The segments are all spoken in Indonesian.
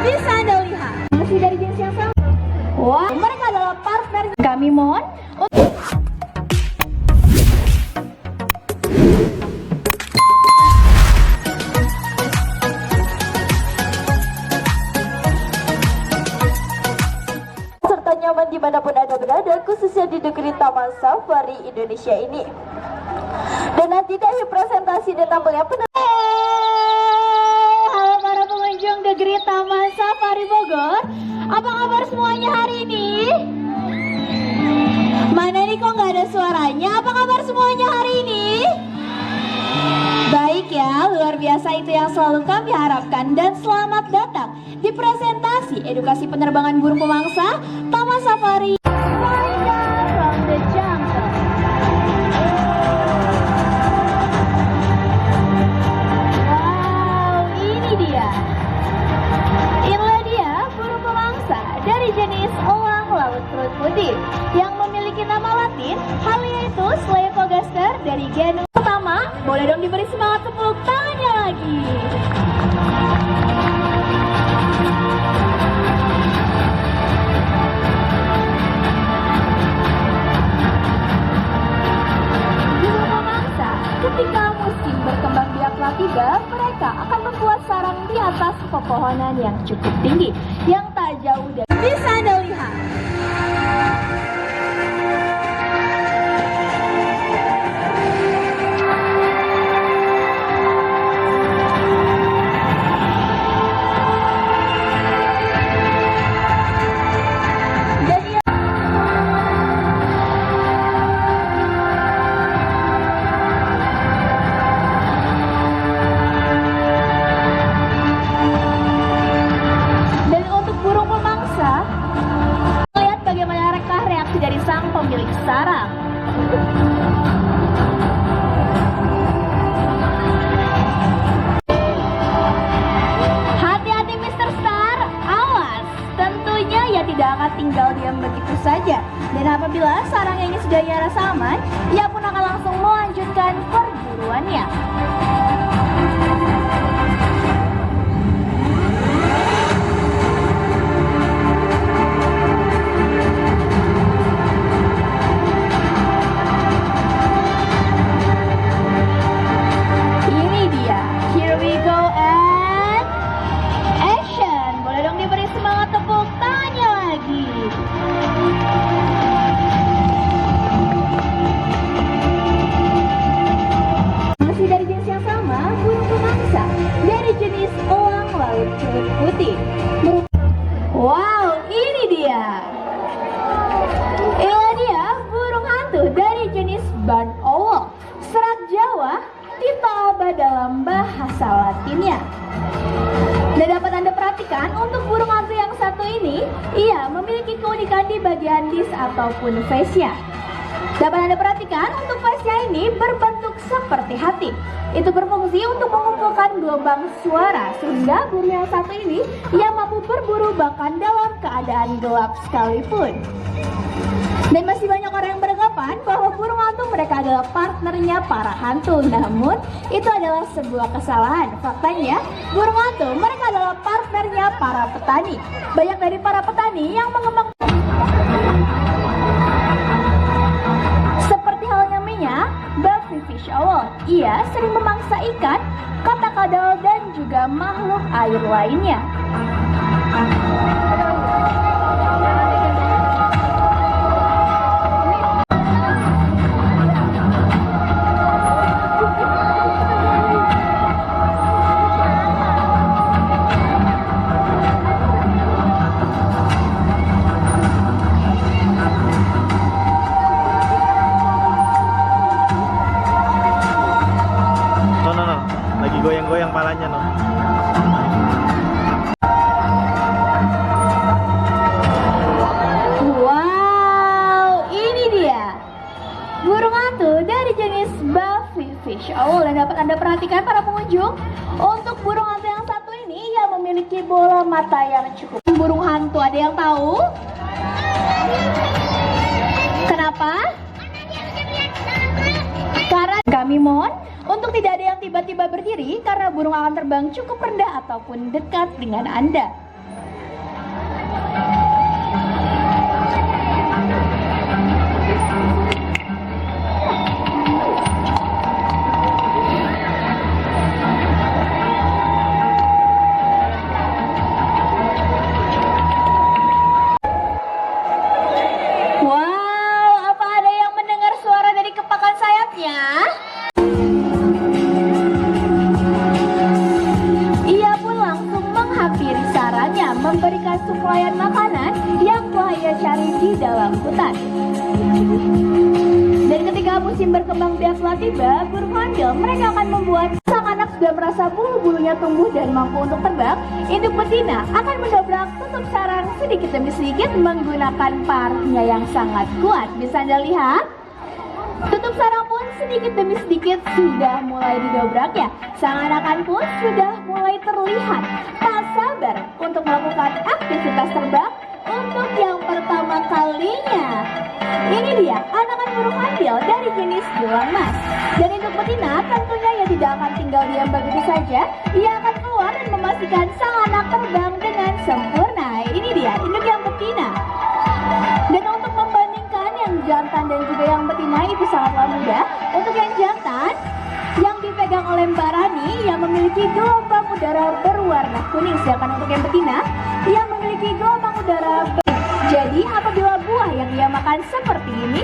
Bisa Anda lihat, masih dari jenis yang sama. Wah, mereka adalah partner kami, mohon. Serta nyaman dimanapun Anda berada, khususnya di negeri Taman Safari Indonesia ini. Dan nanti dari presentasi dan tampilnya Halo para pengunjung negeri Taman Safari Bogor. Apa kabar semuanya hari ini? Mana nih kok nggak ada suaranya? Apa kabar semuanya hari ini? Baik ya, luar biasa itu yang selalu kami harapkan. Dan selamat datang di presentasi edukasi penerbangan burung pemangsa Taman Safari from the Jungle. Wow, ini dia. Inilah dia burung pemangsa dari jenis elang laut perut putih yang memiliki nama latin Haliaetus dari genus pertama. Boleh dong diberi semangat tepuk tangannya lagi. Burung pemangsa ketika musim berkembang biaklah tiba, mereka akan membuat sarang di atas pepohonan yang cukup tinggi yang tak jauh dari bisa Anda lihat. Pemilik sarang. Hati-hati Mr. Star, awas. Tentunya ia tidak akan tinggal diam begitu saja. Dan apabila sarangnya ini sudah rasa aman, ia pun akan langsung melanjutkan perburuannya. Wow, ini dia. Inilah dia burung hantu dari jenis barn owl, serak Jawa, Titoba dalam bahasa Latinnya. Dan dapat Anda perhatikan untuk burung hantu yang satu ini, ia memiliki keunikan di bagian dis ataupun face-nya. Dapat Anda perhatikan untuk face-nya ini berbentuk seperti hati. Itu berfungsi untuk mengumpulkan gelombang suara sehingga burung yang satu ini ia mampu berburu bahkan dalam keadaan gelap sekalipun. Dan masih banyak orang yang beranggapan bahwa burung hantu mereka adalah partnernya para hantu. Namun itu adalah sebuah kesalahan. Faktanya burung hantu mereka adalah partnernya para petani. Banyak dari para petani yang mengembangkan Buffy Fish Owl. Ia sering memangsa ikan, kata kadal dan juga makhluk air lainnya. Lagi goyang-goyang palanya no. Wow, ini dia burung hantu dari jenis Buffy Fish Owl. Dan dapat Anda perhatikan para pengunjung, untuk burung hantu yang satu ini ia memiliki bola mata yang cukup. Burung hantu ada yang tahu? Kenapa? Karena kami mohon untuk tidak ada yang tiba-tiba berdiri karena burung akan terbang cukup rendah ataupun dekat dengan Anda. suplaian makanan yang telah ia cari di dalam hutan. Dan ketika musim berkembang biak telah tiba, burung hamil mereka akan membuat sang anak sudah merasa bulu-bulunya tumbuh dan mampu untuk terbang. Induk betina akan mendobrak tutup sarang sedikit demi sedikit menggunakan paruhnya yang sangat kuat. Bisa Anda lihat? Tutup sarang pun sedikit demi sedikit sudah mulai didobraknya. Sang anakan pun sudah mulai terlihat tak sabar untuk melakukan aktivitas terbang untuk yang pertama kalinya. Ini dia anakan burung hamil dari jenis belang mas. Dan induk betina tentunya ia tidak akan tinggal diam begitu saja. Ia akan keluar dan memastikan sang anak terbang dengan sempurna. Ini dia induk yang betina. Dan untuk membandingkan yang jantan dan juga yang betina itu sangatlah mudah. Untuk yang jantan yang dipegang oleh Mbak Rani yang memiliki gelombang udara berwarna kuning, sedangkan untuk yang betina yang memiliki gelombang udara jadi apabila buah yang ia makan seperti ini,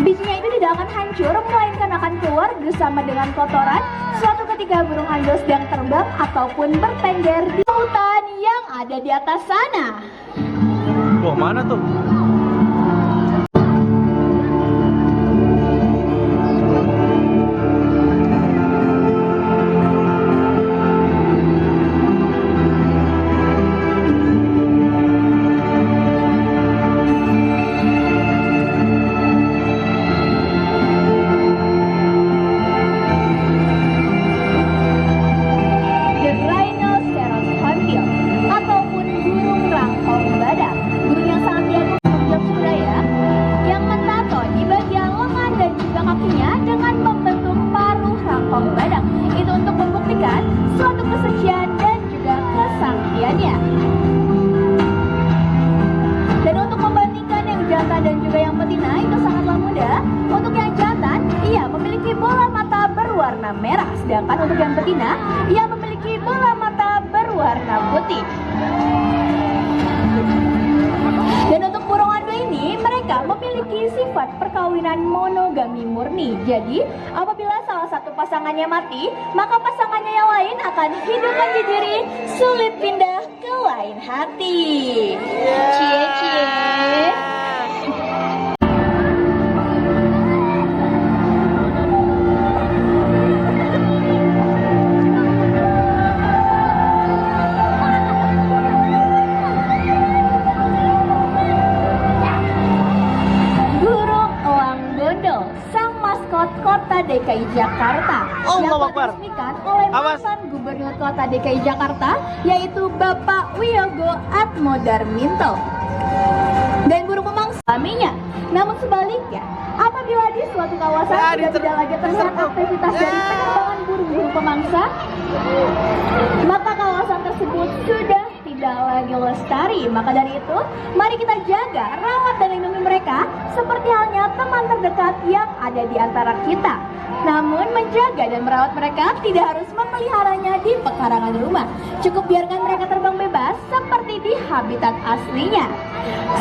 bijinya itu tidak akan hancur, melainkan akan keluar bersama dengan kotoran suatu ketika burung hamil sedang terbang ataupun bertengger di hutan yang ada di atas sana. Wah, mana tuh? Dan juga yang betina itu sangatlah mudah. Untuk yang jantan, ia memiliki bola mata berwarna merah, sedangkan untuk yang betina, ia memiliki bola mata berwarna putih. Dan untuk burung hantu ini, mereka memiliki sifat perkawinan monogami murni. Jadi, apabila salah satu pasangannya mati, maka pasangannya yang lain akan hidup menjadi sulit pindah ke lain hati. Cie-cie. Kota DKI Jakarta yang diresmikan oleh mantan Gubernur Kota DKI Jakarta yaitu Bapak Wiyogo Atmodarminto. Dan burung pemangsa alaminya. Namun sebaliknya, apabila di suatu kawasan sudah tidak lagi terlihat aktivitas dari penerbangan burung-burung pemangsa, maka kawasan tersebut sudah tidak lagi lestari. Maka dari itu, mari kita jaga, rawat dan lindungi mereka seperti halnya teman terdekat yang ada di antara kita. Namun menjaga dan merawat mereka tidak harus memeliharanya di pekarangan rumah. Cukup biarkan mereka terbang bebas seperti di habitat aslinya.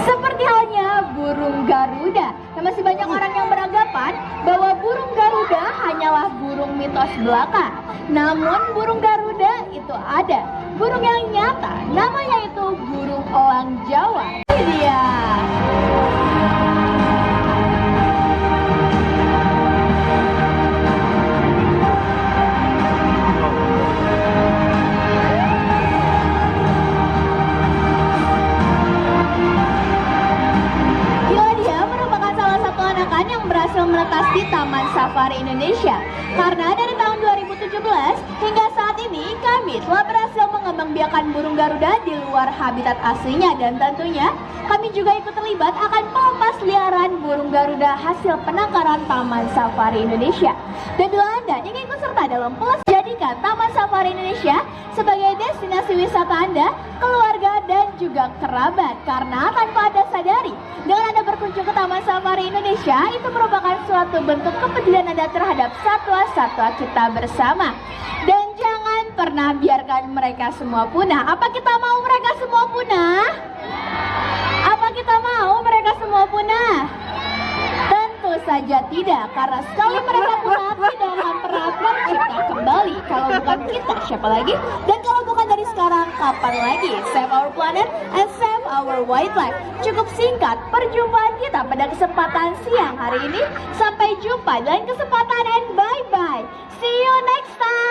Seperti halnya burung Garuda. Nah, masih banyak orang yang beranggapan bahwa burung Garuda hanyalah burung mitos belaka. Namun burung Garuda itu ada. Burung yang nyata, namanya itu burung elang Jawa. Ini dia. Yang berhasil menetas di Taman Safari Indonesia. Karena dari tahun 2017 hingga saat ini kami telah berhasil mengembangbiakan burung Garuda di luar habitat aslinya, dan tentunya kami juga ikut terlibat akan pelepas liaran burung Garuda hasil penangkaran Taman Safari Indonesia. Dan bila Anda ingin ikut serta dalam jadikan Taman Safari Indonesia sebagai destinasi wisata Anda, keluarga dan juga kerabat. Karena tanpa Anda sadari, dengan Anda berkunjung ke Taman Safari Indonesia itu merupakan suatu bentuk kepedulian Anda terhadap satwa-satwa kita bersama. Dan jangan pernah biarkan mereka semua punah. Apa kita mau mereka semua punah? Apa kita mau mereka semua punah? Tentu saja tidak, karena sekali mereka punah tidak akan pernah tercipta kembali. Kalau bukan kita, siapa lagi? Dan kalau bukan dari sekarang, kapan lagi? Save our planet and save our wildlife. Cukup singkat perjumpaan kita pada kesempatan siang hari ini. Sampai jumpa dalam kesempatan and bye-bye. See you next time.